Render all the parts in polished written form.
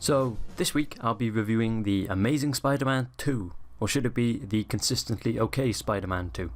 So this week I'll be reviewing The Amazing Spider-Man 2, or should it be The Consistently OK Spider-Man 2.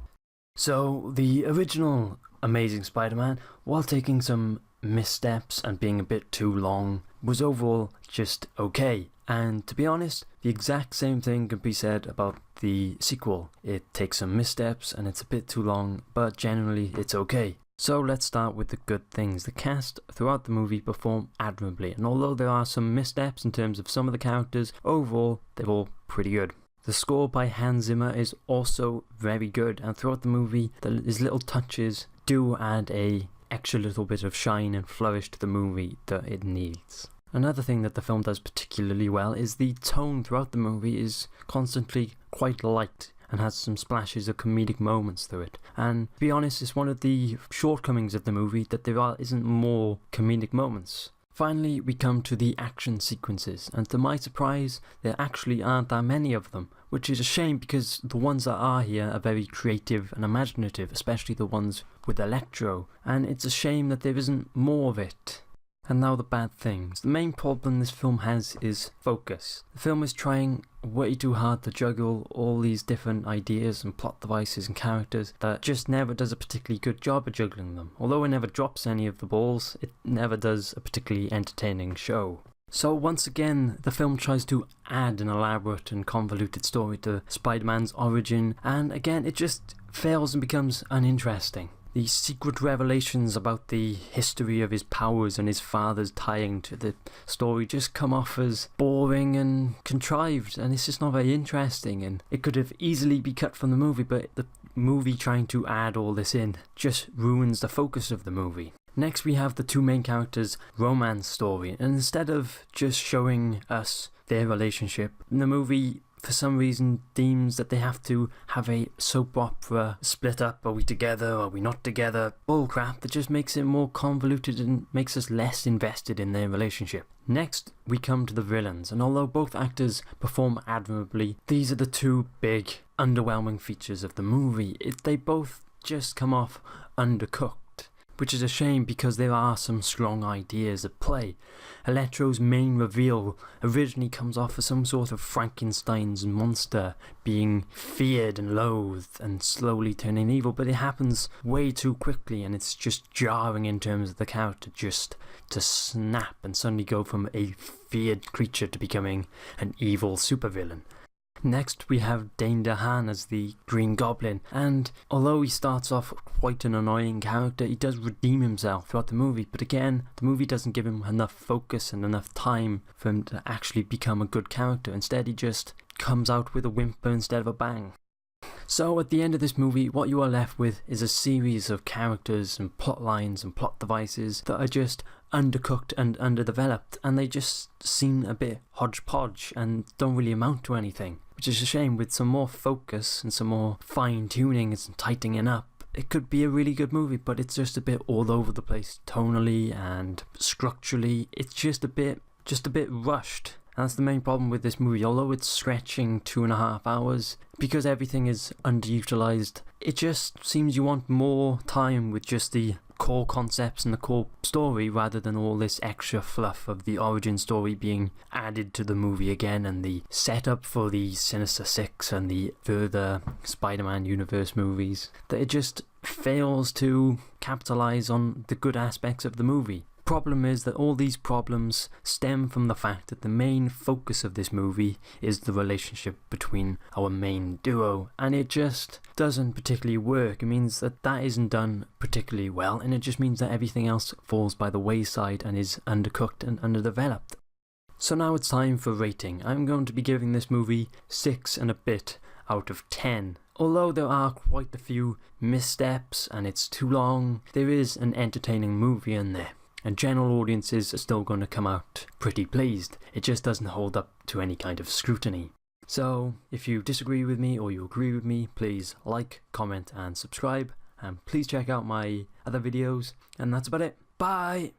So the original Amazing Spider-Man, while taking some missteps and being a bit too long, was overall just okay. And to be honest, the exact same thing can be said about the sequel. It takes some missteps and it's a bit too long, but generally it's okay. So let's start with the good things. The cast throughout the movie perform admirably, and although there are some missteps in terms of some of the characters, overall they're all pretty good. The score by Hans Zimmer is also very good, and throughout the movie these little touches do add a extra little bit of shine and flourish to the movie that it needs. Another thing that the film does particularly well is the tone throughout the movie is constantly quite light and has some splashes of comedic moments through it. And to be honest, it's one of the shortcomings of the movie that there isn't more comedic moments. Finally, we come to the action sequences, and to my surprise, there actually aren't that many of them, which is a shame because the ones that are here are very creative and imaginative, especially the ones with Electro, and it's a shame that there isn't more of it. And now the bad things. The main problem this film has is focus. The film is trying way too hard to juggle all these different ideas and plot devices and characters that just never does a particularly good job of juggling them. Although it never drops any of the balls, it never does a particularly entertaining show. So once again, the film tries to add an elaborate and convoluted story to Spider-Man's origin, and again it just fails and becomes uninteresting. The secret revelations about the history of his powers and his father's tying to the story just come off as boring and contrived, and it's just not very interesting, and it could have easily been cut from the movie, but the movie trying to add all this in just ruins the focus of the movie. Next we have the two main characters' romance story, and instead of just showing us their relationship, the movie for some reason deems that they have to have a soap opera split up. Are we together? Are we not together? Bullcrap that just makes it more convoluted and makes us less invested in their relationship. Next, we come to the villains, and although both actors perform admirably, these are the two big, underwhelming features of the movie. They both just come off undercooked, which is a shame because there are some strong ideas at play. Electro's main reveal originally comes off as some sort of Frankenstein's monster being feared and loathed and slowly turning evil, but it happens way too quickly and it's just jarring in terms of the character just to snap and suddenly go from a feared creature to becoming an evil supervillain. Next we have Dane DeHaan as the Green Goblin, and although he starts off quite an annoying character, he does redeem himself throughout the movie, but again, the movie doesn't give him enough focus and enough time for him to actually become a good character. Instead he just comes out with a whimper instead of a bang. So at the end of this movie, what you are left with is a series of characters and plot lines and plot devices that are just undercooked and underdeveloped, and they just seem a bit hodgepodge and don't really amount to anything, which is a shame. With some more focus and some more fine-tuning and some tightening up, it could be a really good movie, but it's just a bit all over the place tonally and structurally. It's just a bit rushed. And that's the main problem with this movie. Although it's stretching 2.5 hours, because everything is underutilized, it just seems you want more time with just the core concepts and the core story rather than all this extra fluff of the origin story being added to the movie again, and the setup for the Sinister Six and the further Spider-Man universe movies, that it just fails to capitalize on the good aspects of the movie. Problem is that all these problems stem from the fact that the main focus of this movie is the relationship between our main duo, and it just doesn't particularly work. It means that isn't done particularly well, and it just means that everything else falls by the wayside and is undercooked and underdeveloped. So now it's time for rating. I'm going to be giving this movie 6 and a bit out of 10. Although there are quite a few missteps and it's too long, there is an entertaining movie in there, and general audiences are still going to come out pretty pleased. It just doesn't hold up to any kind of scrutiny. So if you disagree with me or you agree with me, please like, comment and subscribe, and please check out my other videos, and that's about it. Bye!